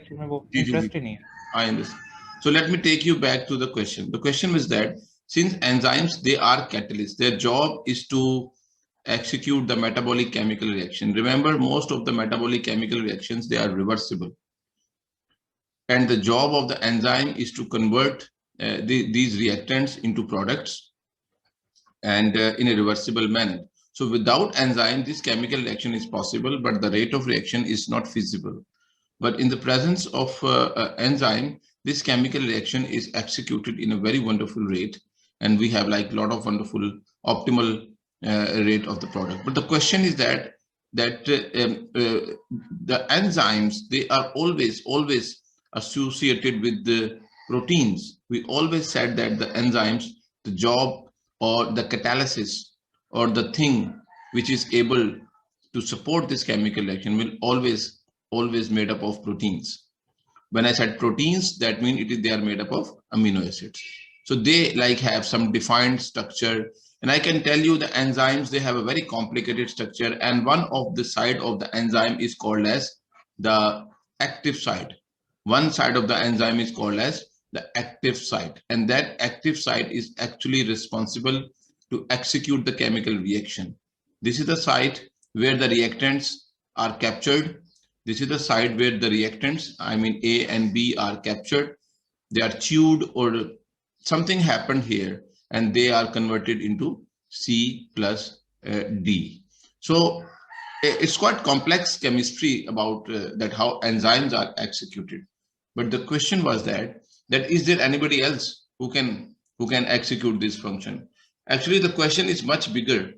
चीज में वो जी जी जी, इंटरेस्ट ही नहीं है। I understand. So let me take you back to the question. The question was that since enzymes, they are catalysts, their job is to execute the metabolic chemical reaction. Remember, most of the metabolic chemical reactions, they are reversible. And the job of the enzyme is to convert these reactants into products and in a reversible manner. So without enzyme, this chemical reaction is possible, but the rate of reaction is not feasible. But in the presence of enzyme, this chemical reaction is executed in a very wonderful rate, and we have like a lot of wonderful optimal rate of the product. But the question is that the enzymes, they are always associated with the proteins. We always said that the enzymes, the job or the catalysis or the thing which is able to support this chemical reaction will always made up of proteins. When I said proteins, that means they are made up of amino acids. So they like have some defined structure. And I can tell you the enzymes, they have a very complicated structure. And one of the side of the enzyme is called as the active site. One side of the enzyme is called as the active site. And that active site is actually responsible to execute the chemical reaction. This is the site where the reactants are captured. This is the site where the reactants, I mean A and B, are captured. They are chewed or something happened here and they are converted into C plus D. So it's quite complex chemistry about that how enzymes are executed. But the question was that is there anybody else who can execute this function? Actually, the question is much bigger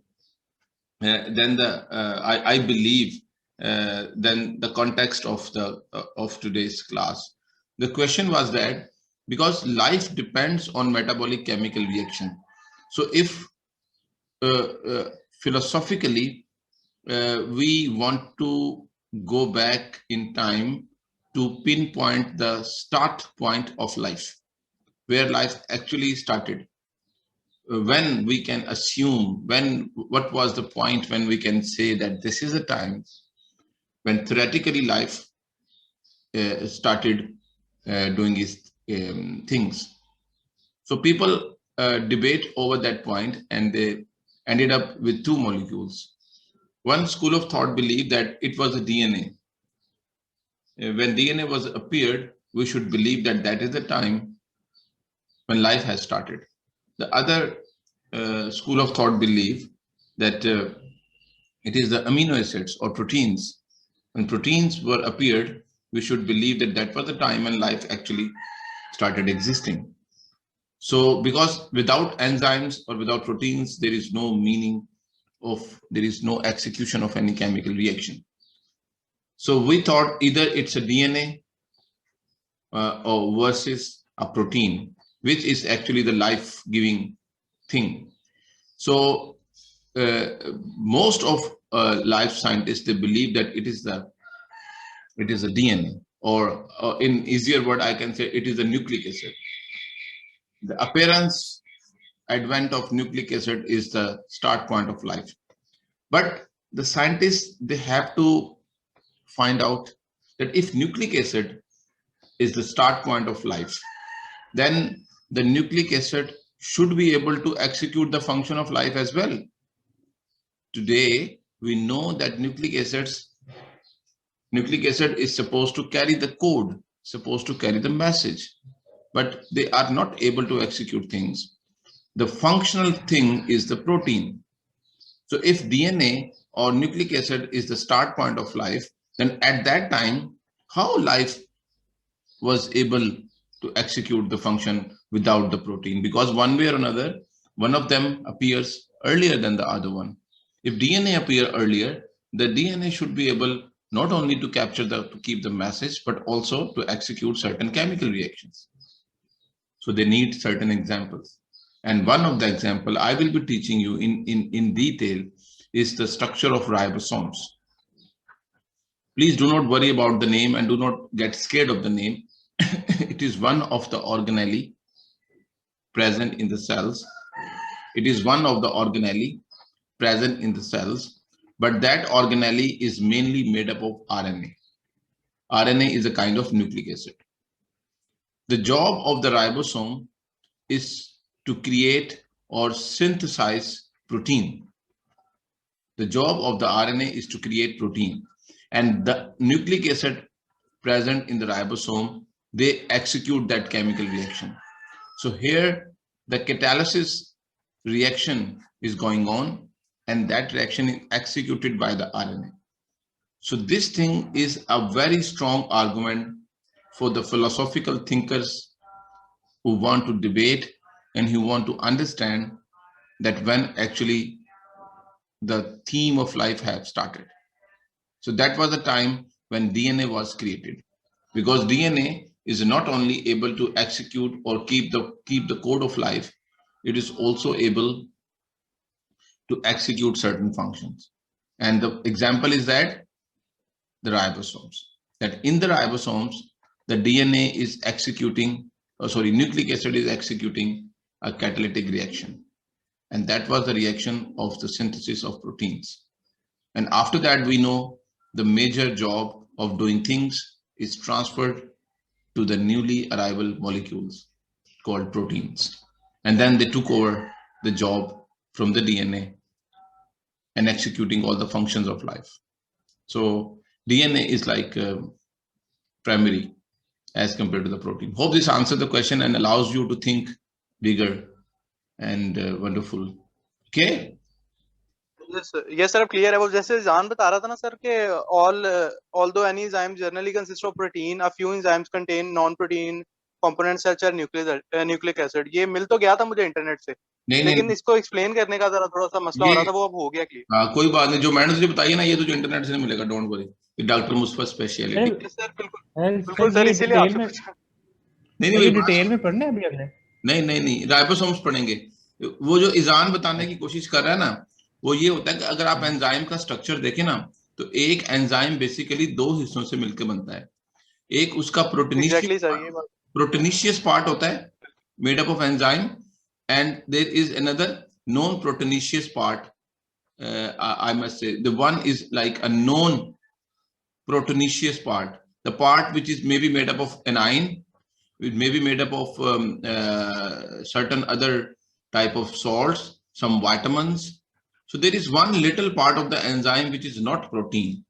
than the I believe than the context of today's class. The question was that because life depends on metabolic chemical reaction. So if philosophically we want to go back in time to pinpoint the start point of life, where life actually started, when we can assume what was the point when we can say that this is a time when theoretically life started doing its things. So people debate over that point and they ended up with two molecules. One school of thought believed that it was the DNA. When DNA was appeared, we should believe that that is the time when life has started. The other school of thought believe that it is the amino acids or proteins. When proteins were appeared, we should believe that that was the time when life actually started existing. So because without enzymes or without proteins, there is no meaning of, there is no execution of any chemical reaction. So we thought either it's a DNA or versus a protein, which is actually the life-giving thing. So most of life scientists, they believe that it is a DNA, or in easier word, I can say it is a nucleic acid. The appearance, advent of nucleic acid is the start point of life. But the scientists, they have to find out that if nucleic acid is the start point of life, then the nucleic acid should be able to execute the function of life as well. Today, we know that nucleic acid is supposed to carry the code, supposed to carry the message, but they are not able to execute things. The functional thing is the protein. So if DNA or nucleic acid is the start point of life, then at that time, how life was able to execute the function without the protein? Because one way or another, one of them appears earlier than the other one. If DNA appear earlier, the DNA should be able not only to capture to keep the message, but also to execute certain chemical reactions. So they need certain examples. And one of the example I will be teaching you in detail is the structure of ribosomes. Please do not worry about the name and do not get scared of the name. It is one of the organelle present in the cells. It is one of the organelle present in the cells, but that organelle is mainly made up of RNA. RNA is a kind of nucleic acid. The job of the ribosome is to create or synthesize protein. The job of the RNA is to create protein, and the nucleic acid present in the ribosome, they execute that chemical reaction. So here the catalysis reaction is going on, and that reaction is executed by the RNA. So this thing is a very strong argument for the philosophical thinkers who want to debate and who want to understand that when actually the theme of life have started. So that was the time when DNA was created, because DNA is not only able to execute or keep the code of life, it is also able to execute certain functions. And the example is that the ribosomes, that in the ribosomes, the DNA is executing, nucleic acid is executing a catalytic reaction. And that was the reaction of the synthesis of proteins. And after that, we know the major job of doing things is transferred to the newly arrival molecules called proteins. And then they took over the job from the DNA and executing all the functions of life. So DNA is like primary as compared to the protein. Hope this answers the question and allows you to think bigger and wonderful. Okay? Yes, sir, clear. अब जैसे जान बता रहा था ना sir कि although any enzyme generally consists of protein, a few enzymes contain non-protein components such as nucleic acid. ये मिल तो गया था मुझे इंटरनेट से, लेकिन इसको एक्सप्लेन करने का जरा थोड़ा सा मसला हो रहा था, वो अब हो गया क्लियर. हाँ, कोई बात नहीं, जो मैंने तुझे बताई ना, ये तो जो इंटरनेट से नहीं मिलेगा, डोंट वरी, ये डॉक्टर मुस्तफा स्पेशलिटी. सर बिल्कुल सर, इसीलिए आपसे पूछा. नहीं डिटेल में पढ़ना है अभी अगले. नहीं राइबोसोम्स पढ़ेंगे. वो जो इजान बताने की कोशिश कर रहा है ना, वो ये होता है कि अगर आप एंजाइम का स्ट्रक्चर देखें ना, तो एक एंजाइम बेसिकली दो हिस्सों से मिलकर बनता है. एक उसका प्रोटीनिशियस पार्ट होता है, made up of enzyme, and there is another non proteinaceous part. I must say the one is like a non proteinaceous part, the part which is maybe made up of anion, it may be made up of certain other type of salts, some vitamins. So there is one little part of the enzyme which is not protein,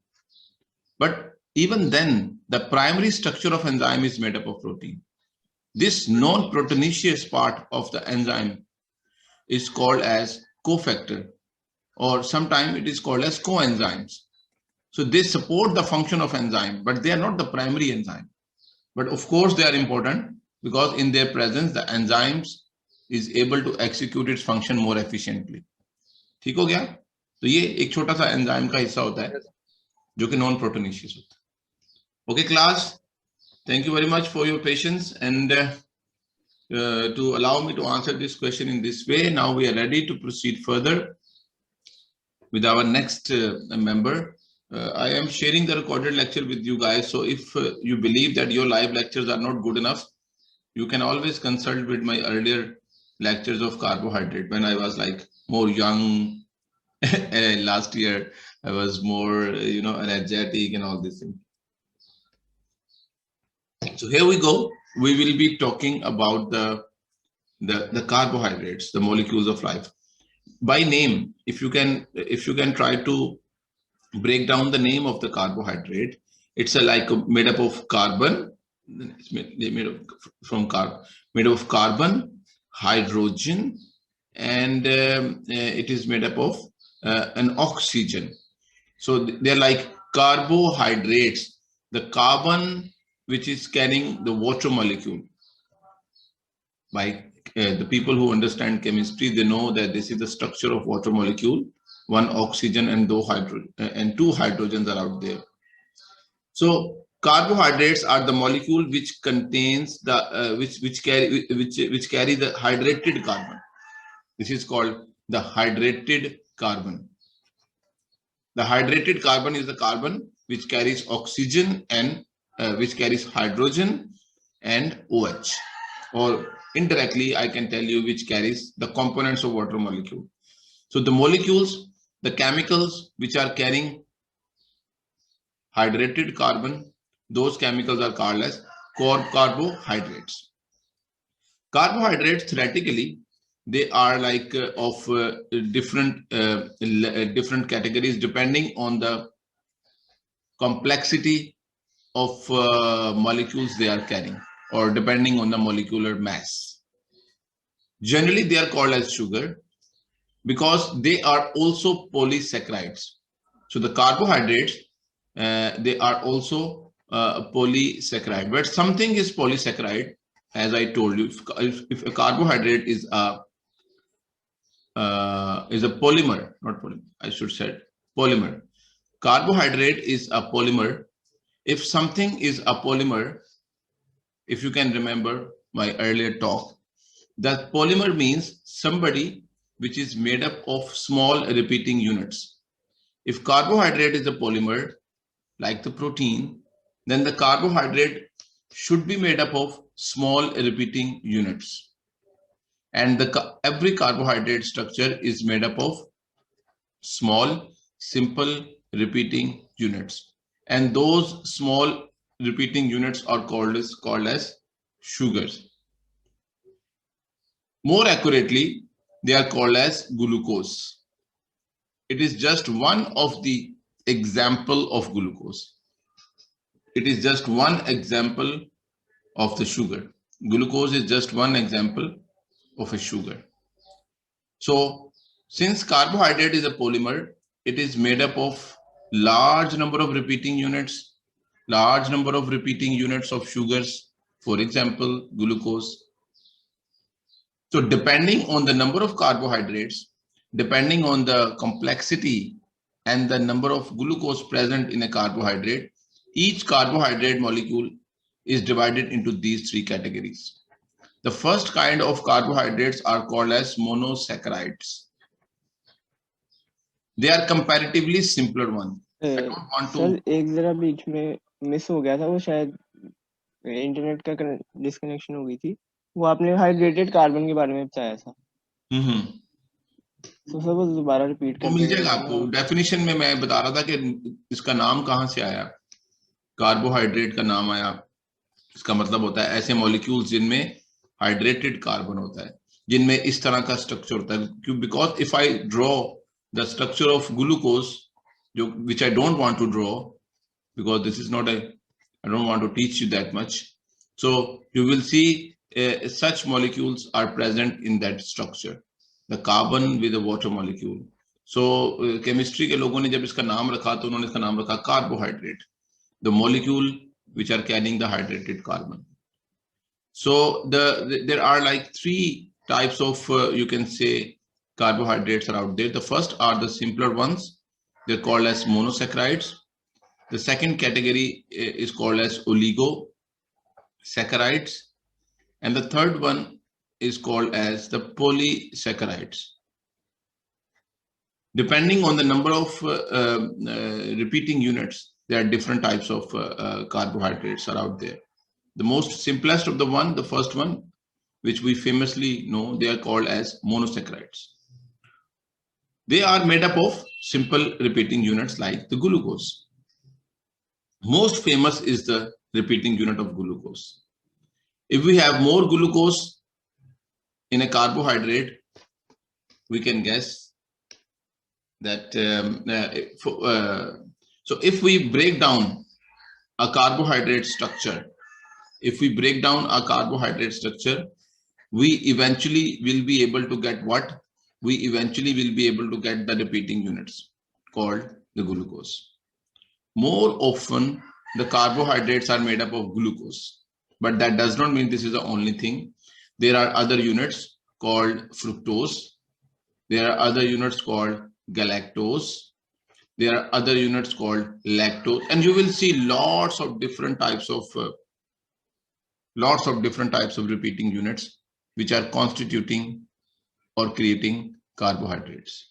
but even then the primary structure of enzyme is made up of protein. This non-proteinaceous part of the enzyme is called as cofactor, or sometimes it is called as coenzymes. So they support the function of enzyme, but they are not the primary enzyme. But of course they are important, because in their presence the enzymes is able to execute its function more efficiently. ठीक हो गया? तो ये एक छोटा सा enzyme का हिस्सा होता है जो कि नॉन प्रोटीनेशियस होता है. Okay class, thank you very much for your patience and to allow me to answer this question in this way. Now we are ready to proceed further with our next member. I am sharing the recorded lecture with you guys, so if you believe that your live lectures are not good enough, you can always consult with my earlier lectures of carbohydrate when I was like more young. Last year I was more energetic and all this thing. So here we go. We will be talking about the carbohydrates, the molecules of life. By name, if you can try to break down the name of the carbohydrate, it's made up of carbon. It's made of carbon, hydrogen, and it is made up of an oxygen. So they're like carbohydrates, the carbon which is carrying the water molecule. By the people who understand chemistry, they know that this is the structure of water molecule. One oxygen and two hydrogens are out there. So carbohydrates are the molecule which contains the which carry the hydrated carbon. This is called the hydrated carbon. The hydrated carbon is the carbon which carries oxygen and which carries hydrogen and OH, or indirectly I can tell you which carries the components of water molecule. So the molecules, the chemicals which are carrying hydrated carbon, those chemicals are called as carbohydrates. Carbohydrates, theoretically, they are like of different categories depending on the complexity of molecules they are carrying, or depending on the molecular mass. Generally, they are called as sugar because they are also polysaccharides. So the carbohydrates, they are also polysaccharide. But something is polysaccharide, as I told you. If a carbohydrate is a polymer, not polymer, I should say polymer. Carbohydrate is a polymer. If something is a polymer, if you can remember my earlier talk, that polymer means somebody which is made up of small repeating units. If carbohydrate is a polymer, like the protein, then the carbohydrate should be made up of small repeating units. And every carbohydrate structure is made up of small, simple repeating units. And those small repeating units are called as sugars. More accurately, they are called as glucose. It is just one of the example of glucose. It is just one example of the sugar. Glucose is just one example of a sugar. So since carbohydrate is a polymer, it is made up of large number of repeating units, of sugars, for example, glucose. So depending on the number of carbohydrates, depending on the complexity and the number of glucose present in a carbohydrate, each carbohydrate molecule is divided into these three categories. The first kind of carbohydrates are called as monosaccharides. They are comparatively simpler one. I don't want to. Sir एक जरा बीच में miss हो गया था, वो शायद internet का disconnection हो गई थी. वो आपने हाइड्रेटेड कार्बन के बारे में बताया था. तो सर वो दोबारा रिपीट कर मिल जाएगा आपको. डेफिनेशन में मैं बता रहा था कि इसका नाम कहाँ से आया. कार्बोहाइड्रेट का नाम आया, इसका मतलब होता है ऐसे मॉलिक्यूल्स जिनमें हाइड्रेटेड कार्बन होता है, जिनमें इस तरह का स्ट्रक्चर होता है. Because if I draw the structure of glucose, which I don't want to draw, because this is not I don't want to teach you that much. So you will see such molecules are present in that structure, the carbon with the water molecule. So chemistry के लोगों ने जब इसका नाम रखा तो उन्होंने इसका नाम रखा carbohydrate, the molecule which are carrying the hydrated carbon. So there are like three types of you can say carbohydrates are out there. The first are the simpler ones. They're called as monosaccharides. The second category is called as oligosaccharides. And the third one is called as the polysaccharides. Depending on the number of repeating units, there are different types of carbohydrates are out there. The most simplest of the one, the first one, which we famously know, they are called as monosaccharides. They are made up of simple repeating units like the glucose. Most famous is the repeating unit of glucose. If we have more glucose in a carbohydrate, we can guess that so if we break down a carbohydrate structure, we eventually will be able to get what? We eventually will be able to get the repeating units called the glucose. More often, the carbohydrates are made up of glucose, but that does not mean this is the only thing. There are other units called fructose. There are other units called galactose. There are other units called lactose, and you will see lots of different types of repeating units which are constituting or creating carbohydrates.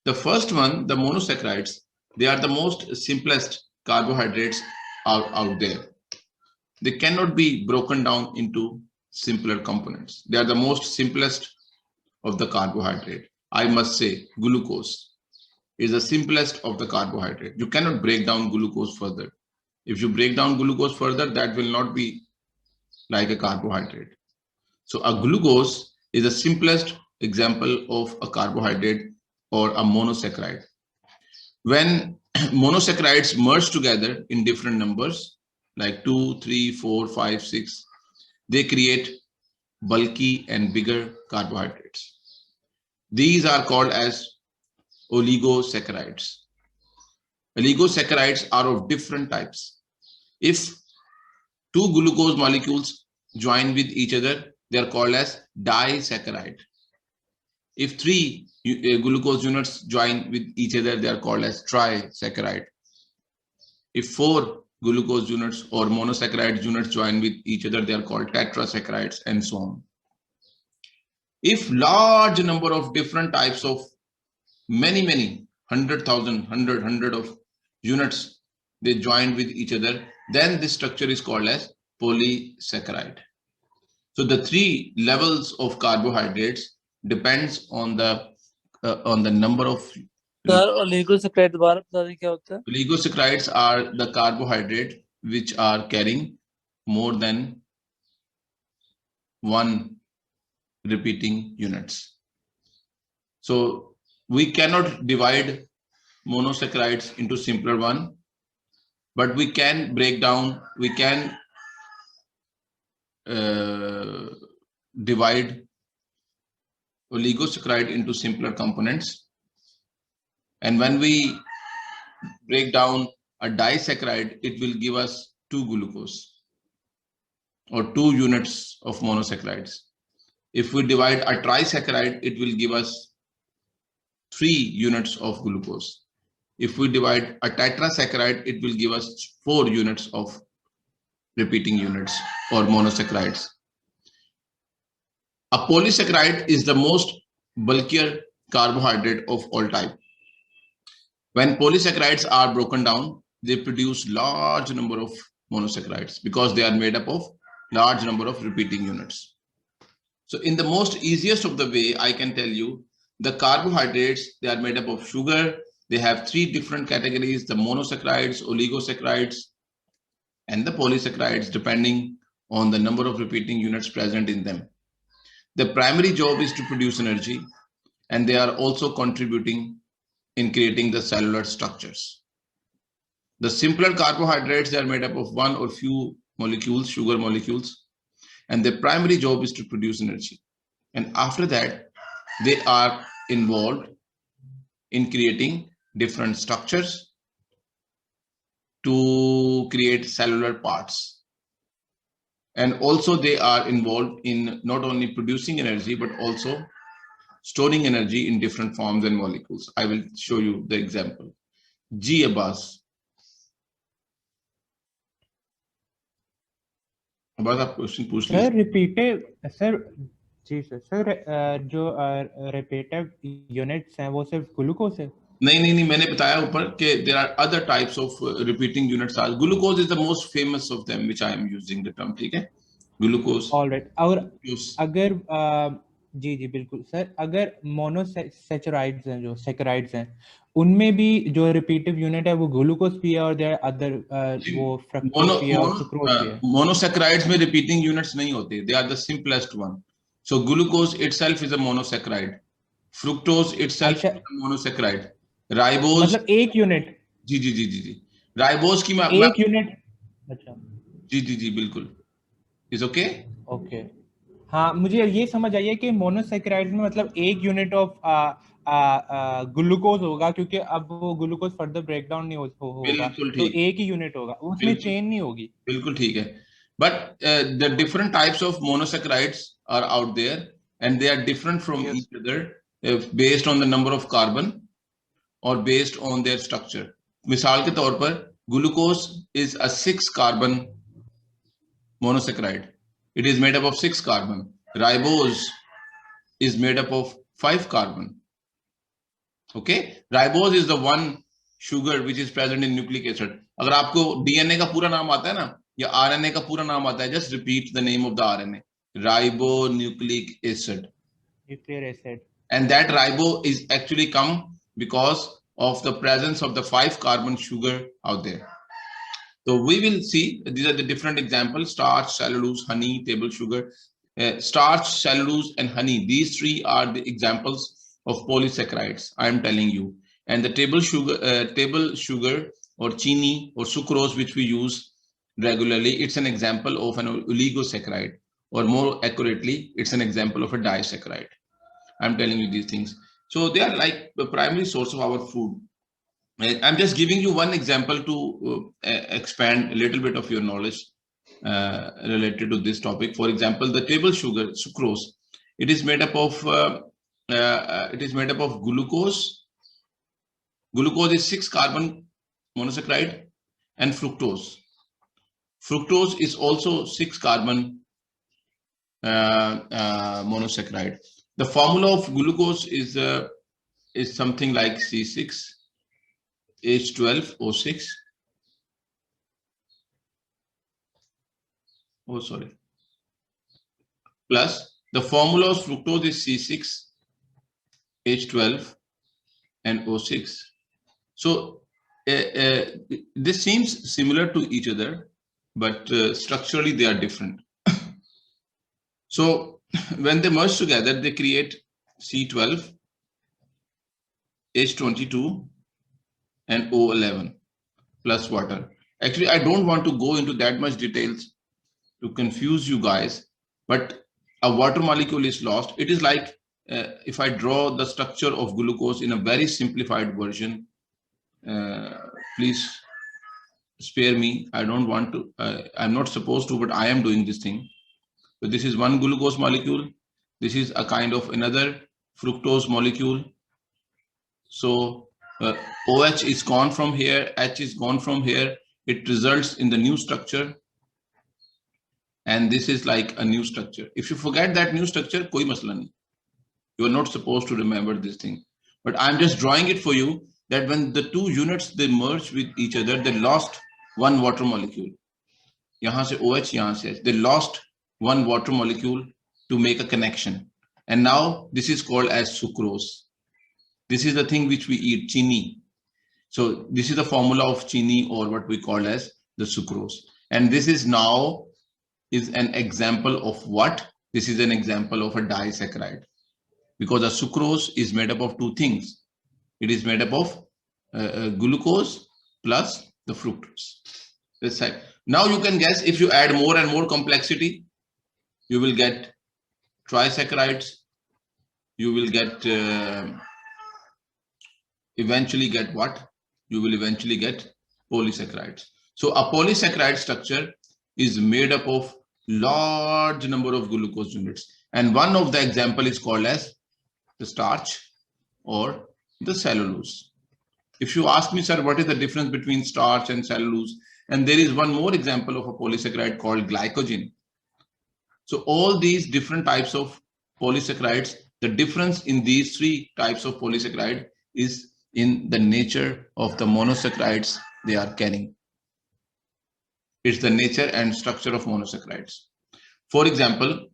The first one, the monosaccharides, they are the most simplest carbohydrates out there. They cannot be broken down into simpler components. They are the most simplest of the carbohydrate. I must say glucose is the simplest of the carbohydrate. You cannot break down glucose further. If you break down glucose further, that will not be like a carbohydrate. So a glucose is the simplest example of a carbohydrate or a monosaccharide. When monosaccharides merge together in different numbers, like 2, 3, 4, 5, 6, they create bulky and bigger carbohydrates. These are called as oligosaccharides. Oligosaccharides are of different types. If two glucose molecules join with each other, they are called as disaccharide. If three glucose units join with each other, they are called as trisaccharide. If four glucose units or monosaccharide units join with each other, they are called tetrasaccharides, and so on. If large number of different types of many 100,000 of units, they join with each other, then this structure is called as polysaccharide. So the three levels of carbohydrates depends on the number of. Oligosaccharides दोबारा बता दें क्या होता है? Oligosaccharides are the carbohydrate which are carrying more than one repeating units. So we cannot divide monosaccharides into simpler one, but we can break down, we can divide oligosaccharide into simpler components. And when we break down a disaccharide, it will give us 2 glucose or 2 units of monosaccharides. If we divide a trisaccharide, it will give us 3 units of glucose. If we divide a tetrasaccharide, it will give us 4 units of repeating units or monosaccharides. A polysaccharide is the most bulkier carbohydrate of all type. When polysaccharides are broken down, they produce large number of monosaccharides because they are made up of large number of repeating units. So in the most easiest of the way, I can tell you the carbohydrates, they are made up of sugar. They have 3 different categories: the monosaccharides, oligosaccharides, and the polysaccharides, depending on the number of repeating units present in them. The primary job is to produce energy, and they are also contributing in creating the cellular structures. The simpler carbohydrates, they are made up of one or few molecules, sugar molecules, and their primary job is to produce energy. And after that, they are involved in creating different structures to create cellular parts. And also they are involved in not only producing energy, but also storing energy in different forms and molecules. I will show you the example. G. Abbas. Abbas, आप question पूछ लीजिए। Sir repeated sir जी sir जो repeated units हैं वो सिर्फ glucose है? नहीं, मैंने बताया ऊपर कि there are other types of repeating units. Glucose is the most famous of them, which I am using the term. ठीक है, glucose. All right. और अगर जी बिल्कुल सर, अगर मोनोसैचराइड्स हैं, जो सैकराइड्स हैं, उनमें भी जो रिपीटिव यूनिट है वो ग्लूकोज भी है और देयर अदर वो फ्रक्टोज भी है और सुक्रोज भी है। मोनोसैकराइड्स में रिपीटिंग यूनिट्स नहीं होते, they are the simplest one. So glucose itself is a monosaccharide, fructose itself is a monosaccharide, ribose मतलब एक यूनिट। जी राइबोज की एक यूनिट। अच्छा जी बिल्कुल, इज ओके। हाँ, मुझे ये समझ आई है कि मोनोसैकराइड्स में मतलब एक यूनिट ऑफ ग्लूकोज होगा, क्योंकि अब वो ग्लूकोज फर्दर ब्रेक डाउन नहीं होगा, तो एक ही यूनिट होगा, उसमें चेन नहीं होगी। बिल्कुल ठीक है, but the different types of monosaccharides are out there and they are different from each other based on the number of carbon और बेस्ड ऑन देयर स्ट्रक्चर. मिसाल के तौर पर glucose is a 6 carbon monosaccharide. It is made up of 6 carbon. Ribose is made up of 5 carbon. Okay, ribose is the one sugar which is present in nucleic acid. अगर आपको DNA का पूरा नाम आता है ना, या RNA का पूरा नाम आता है, just repeat the name of the RNA. Ribonucleic acid. Nucleic acid. And that ribo is actually come because of the presence of the 5 carbon sugar out there. So we will see, these are the different examples: starch, cellulose, honey, table sugar. Starch, cellulose, and honey, these three are the examples of polysaccharides, I am telling you. And the table sugar or chini or sucrose, which we use regularly, it's an example of an oligosaccharide, or more accurately, it's an example of a disaccharide. I'm telling you these things. So they are like the primary source of our food. I'm just giving you one example to expand a little bit of your knowledge related to this topic. For example, the table sugar, sucrose, it is made up of glucose. Glucose is 6-carbon monosaccharide, and fructose. Fructose is also 6-carbon monosaccharide. The formula of glucose is something like C6H12O6. Oh, sorry. Plus the formula of fructose is C6H12 and O6. So this seems similar to each other, but structurally they are different. So when they merge together, they create C12, H22, and O11 plus water. Actually, I don't want to go into that much details to confuse you guys, but a water molecule is lost. It is like if I draw the structure of glucose in a very simplified version, please spare me. I don't want to, I'm not supposed to, but I am doing this thing. So this is one glucose molecule. This is a kind of another fructose molecule. So OH is gone from here, H is gone from here. It results in the new structure. And this is like a new structure. If you forget that new structure, koi masla nahi. You are not supposed to remember this thing. But I'm just drawing it for you that when the two units, they merge with each other, they lost one water molecule. Yahan se OH, yahan se H. They lost one water molecule to make a connection. And now this is called as sucrose. This is the thing which we eat, chini. So this is the formula of chini, or what we call as the sucrose. And this is now is an example of what? This is an example of a disaccharide. Because a sucrose is made up of two things. It is made up of glucose plus the fructose. This side. Now you can guess, if you add more and more complexity, you will get trisaccharides. You will get eventually get what? You will eventually get polysaccharides. So a polysaccharide structure is made up of large number of glucose units. And one of the example is called as the starch or the cellulose. If you ask me, sir, what is the difference between starch and cellulose? And there is one more example of a polysaccharide called glycogen. So all these different types of polysaccharides, the difference in these three types of polysaccharide is in the nature of the monosaccharides they are carrying. It's the nature and structure of monosaccharides. For example,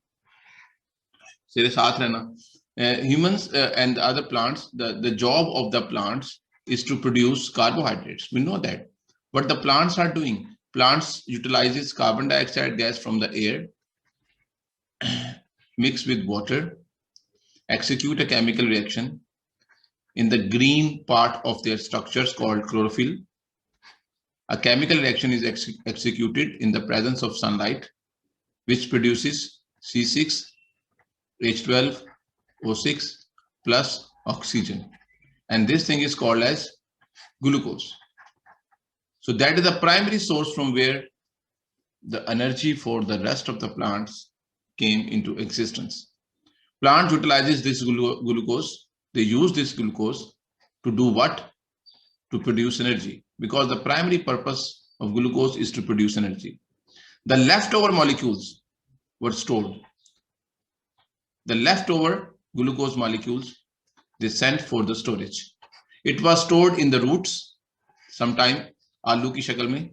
humans and the other plants, the job of the plants is to produce carbohydrates. We know that. What the plants are doing, plants utilizes carbon dioxide gas from the air, mix with water, execute a chemical reaction in the green part of their structures called chlorophyll. A chemical reaction is executed in the presence of sunlight, which produces C6H12O6 plus oxygen. And this thing is called as glucose. So that is the primary source from where the energy for the rest of the plants came into existence. Plant utilizes this glucose. They use this glucose to do what? To produce energy, because the primary purpose of glucose is to produce energy. The leftover molecules were stored. The leftover glucose molecules, they sent for the storage. It was stored in the roots, sometime आलू की शक्ल में,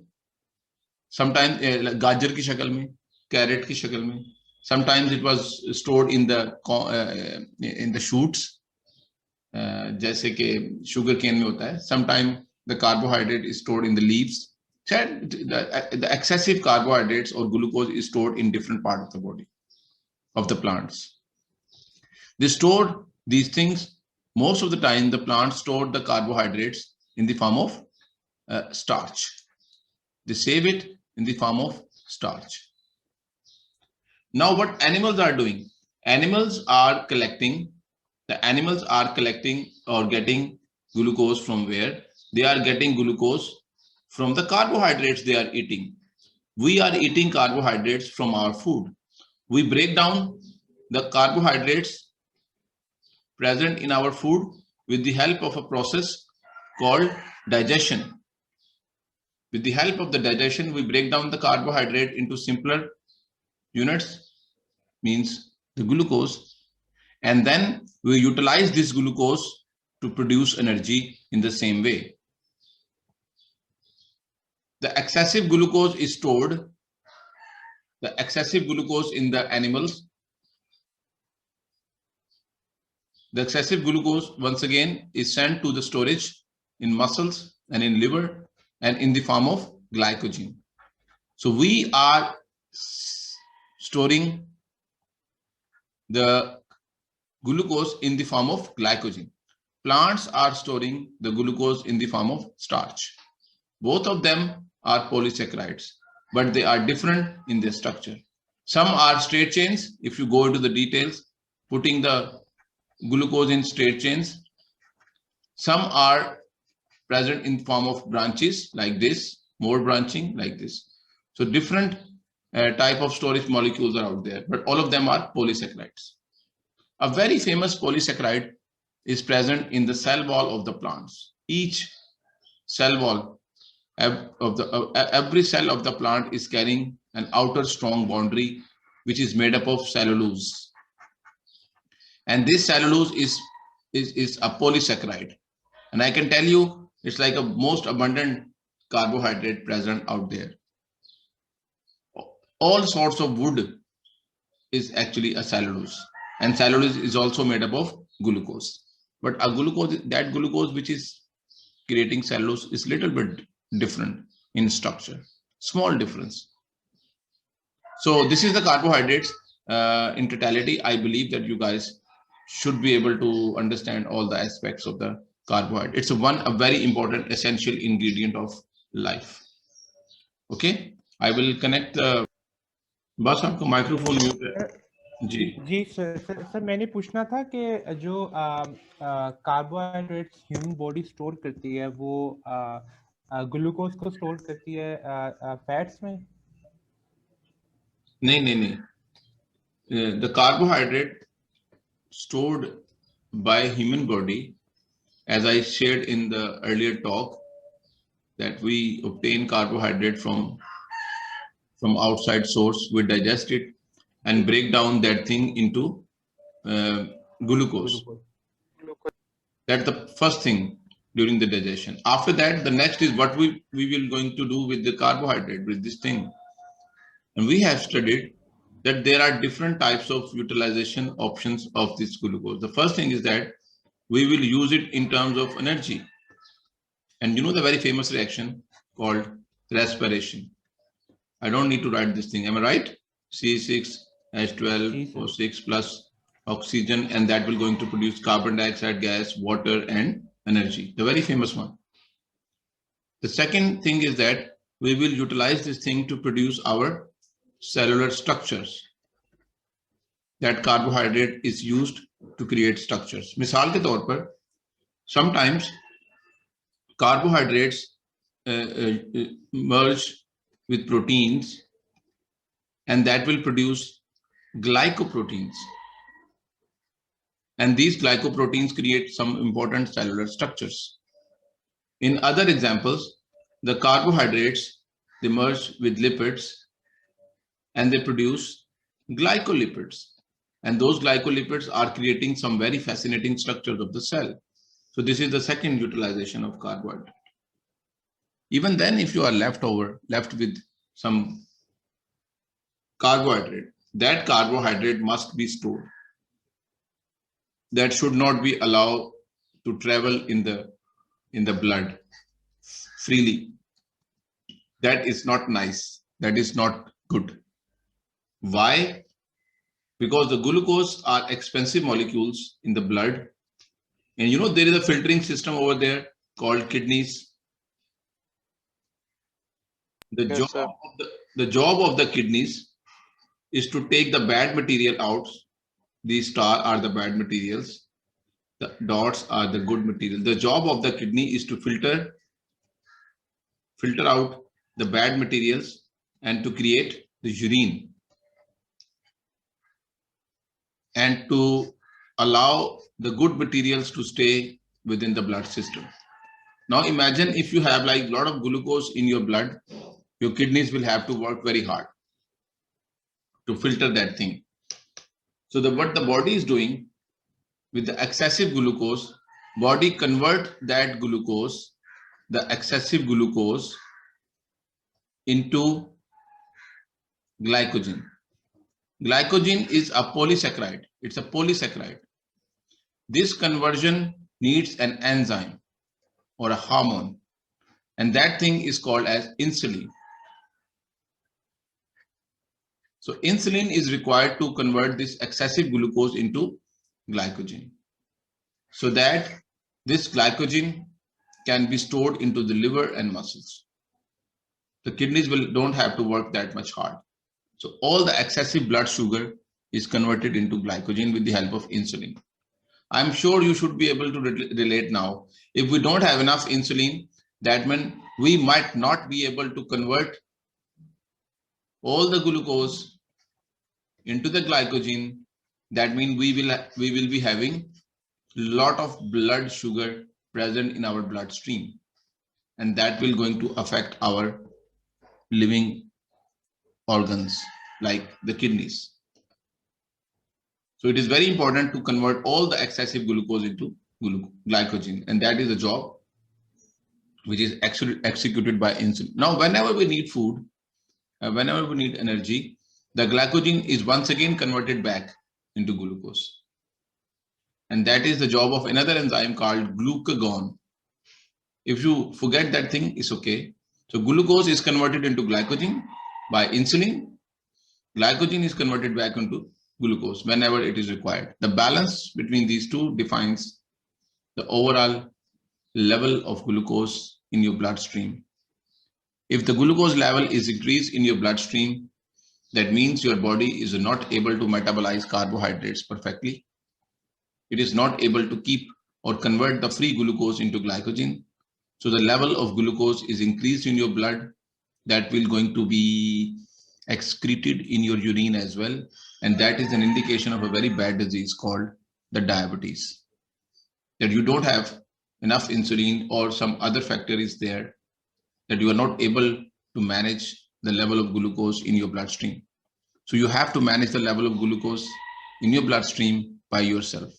sometimes गाजर की शक्ल में, carrot की शक्ल में. Sometimes it was stored in the shoots, जैसे कि sugar cane में होता है. Sometimes the carbohydrate is stored in the leaves. Chad, the excessive carbohydrates or glucose is stored in different parts of the body of the plants. They store these things. Most of the time, the plants store the carbohydrates in the form of starch. They save it in the form of starch. Now, what animals are doing? Animals are collecting or getting glucose from where? They are getting glucose from the carbohydrates they are eating. We are eating carbohydrates from our food. We break down the carbohydrates present in our food with the help of a process called digestion. With the help of the digestion, we break down the carbohydrate into simpler units, means the glucose, and then we utilize this glucose to produce energy in the same way. The excessive glucose is stored. The excessive glucose in the animals. The excessive glucose, once again, is sent to the storage in muscles and in liver and in the form of glycogen. So we are storing the glucose in the form of glycogen. Plants are storing the glucose in the form of starch. Both of them are polysaccharides, but they are different in their structure. Some are straight chains. If you go into the details, putting the glucose in straight chains. Some are present in form of branches like this, more branching like this. So different type of storage molecules are out there, but all of them are polysaccharides. A very famous polysaccharide is present in the cell wall of the plants. Each cell wall of the every cell of the plant is carrying an outer strong boundary which is made up of cellulose. And this cellulose is a polysaccharide. And I can tell you, it's like a most abundant carbohydrate present out there. All sorts of wood is actually a cellulose. And cellulose is also made up of glucose. But a glucose, that glucose which is creating cellulose is little bit different in structure. Small difference. So this is the carbohydrates in totality. I believe that you guys should be able to understand all the aspects of the carbohydrate. It's a very important essential ingredient of life. Okay, I will connect the बस आपका microphone mute है जी sir मैंने पूछना था कि जो carbohydrates human body store करती है वो ग्लूकोज को स्टोर करती है फैट्स में नहीं the carbohydrate stored by human body, as I shared in the earlier talk, that we obtain carbohydrate from outside source, we digest it and break down that thing into glucose. That's the first thing during the digestion. After that, the next is what we will going to do with the carbohydrate, with this thing. And we have studied that there are different types of utilization options of this glucose. The first thing is that we will use it in terms of energy. And you know the very famous reaction called respiration. I don't need to write this thing. Am I right? C6H12O6 plus oxygen, and that will going to produce carbon dioxide gas, water, and energy. The very famous one. The second thing is that we will utilize this thing to produce our cellular structures. That carbohydrate is used to create structures. मिसाल के तौर पर, sometimes carbohydrates merge with proteins, and that will produce glycoproteins. And these glycoproteins create some important cellular structures. In other examples, the carbohydrates, they merge with lipids and they produce glycolipids. And those glycolipids are creating some very fascinating structures of the cell. So this is the second utilization of carbohydrate. Even then, if you are left with some carbohydrate, that carbohydrate must be stored. That should not be allowed to travel in the blood freely. that is not nice. That is not good. Why? Because the glucose are expensive molecules in the blood. And you know, there is a filtering system over there called kidneys. The Yes, sir. job of the kidneys is to take the bad material out. These stars are the bad materials. The dots are the good material. The job of the kidney is to filter out the bad materials and to create the urine and to allow the good materials to stay within the blood system. Now imagine if you have like a lot of glucose in your blood, your kidneys will have to work very hard to filter that thing. So what the body is doing with the excessive glucose, body convert that glucose, the excessive glucose, into glycogen. Glycogen is a polysaccharide. It's a polysaccharide. This conversion needs an enzyme or a hormone, and that thing is called as insulin. So insulin is required to convert this excessive glucose into glycogen, so that this glycogen can be stored into the liver and muscles. The kidneys don't have to work that much hard. So all the excessive blood sugar is converted into glycogen with the help of insulin. I'm sure you should be able to relate now. If we don't have enough insulin, that means we might not be able to convert all the glucose into the glycogen. That means we will be having a lot of blood sugar present in our bloodstream, and that will going to affect our living organs like the kidneys. So it is very important to convert all the excessive glucose into glycogen, and that is a job which is actually executed by insulin. Now, whenever we need food, whenever we need energy, the glycogen is once again converted back into glucose. And that is the job of another enzyme called glucagon. If you forget that thing, it's okay. So glucose is converted into glycogen by insulin. Glycogen is converted back into glucose whenever it is required. The balance between these two defines the overall level of glucose in your bloodstream. If the glucose level is increased in your bloodstream, that means your body is not able to metabolize carbohydrates perfectly. It is not able to keep or convert the free glucose into glycogen. So the level of glucose is increased in your blood. That will going to be excreted in your urine as well. And that is an indication of a very bad disease called the diabetes. That you don't have enough insulin or some other factor is there, that you are not able to manage the level of glucose in your bloodstream. So you have to manage the level of glucose in your bloodstream by yourself,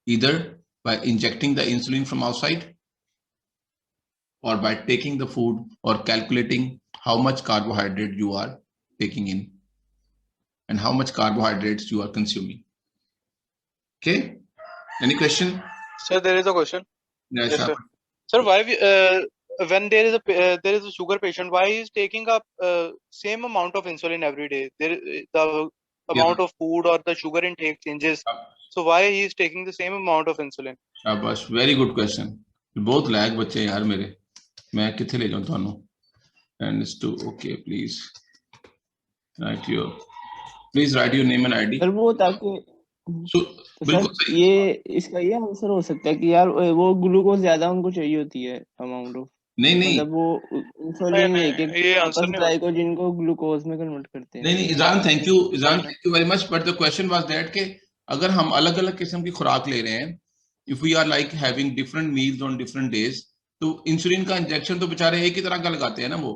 either by injecting the insulin from outside or by taking the food or calculating how much carbohydrate you are taking in and how much carbohydrates you are consuming. Okay, any question? Sir, there is a question. Yeah, Yes, sure. sir. Sir, why when there is a sugar patient, why he is taking up same amount of insulin every day? The amount of food or the sugar intake changes. So why he is taking the same amount of insulin? Shabash, very good question. बहुत लायक बच्चे हैं यार मेरे. मैं किथे ले जाऊं थानू? And it's too okay. Please write your name and ID. Sir वो ताकि So बिल्कुल सर सही. ये इसका ये आंसर हो सकता है कि यार वो ग्लूकोज ज्यादा उनको चाहिए होती है अमाउंट ऑफ, नहीं मतलब वो इंसुलिन लेके ये आंसर नहीं हो ग्लाइकोजन को ग्लूकोज में कन्वर्ट करते हैं. नहीं Izaan thank you very much. But the question was that के अगर हम अलग अलग किस्म की खुराक ले रहे हैं, if we are like having different meals on different days, तो इंसुलिन का इंजेक्शन तो बेचारे एक ही तरह का लगाते हैं ना वो.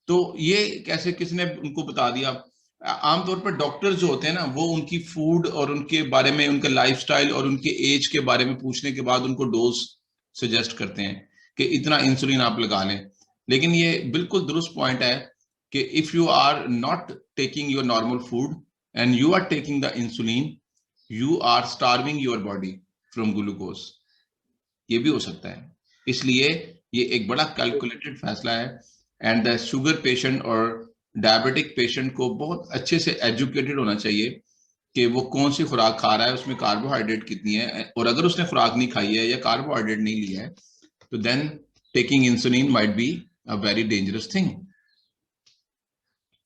तो ये कैसे किसने उनको बता दिया? आमतौर पर डॉक्टर्स जो होते हैं ना, वो उनकी फूड और उनके बारे में, उनके लाइफस्टाइल और उनके एज के बारे में पूछने के बाद उनको डोज सजेस्ट करते हैं कि इतना इंसुलिन आप लगा लें. लेकिन ये बिल्कुल दुरुस्त पॉइंट है कि if you are not taking your normal food and you are taking the insulin, you are starving your body from glucose. ये भी हो सकता है. इसलिए ये एक बड़ा कैलकुलेटेड फैसला है. एंड द शुगर पेशेंट और डायबिटिक पेशेंट को बहुत अच्छे से एजुकेटेड होना चाहिए कि वो कौन सी खुराक खा रहा है, उसमें कार्बोहाइड्रेट कितनी है, और अगर उसने खुराक नहीं खाई है या कार्बोहाइड्रेट नहीं लिया है तो then taking insulin might be a very dangerous thing.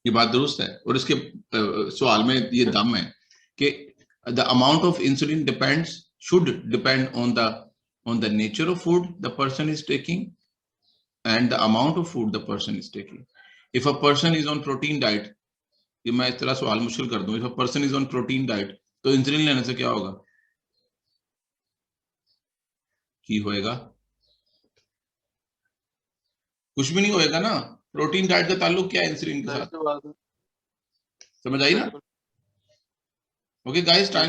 ये बात दुरुस्त है। और इसके सवाल में ये दम है कि the amount of insulin should depend on the nature of food the person is taking and the amount of food the person is taking. If a person is on protein diet, ये मैं इस तरह सवाल मुश्किल कर दूं, if a person is on protein diet तो insulin लेने से क्या होगा, की होएगा? कुछ भी नहीं होएगा ना। प्रोटीन डाइट का ताल्लुक क्या है इंसुलिन के साथ? समझ आई ना? Okay guys, time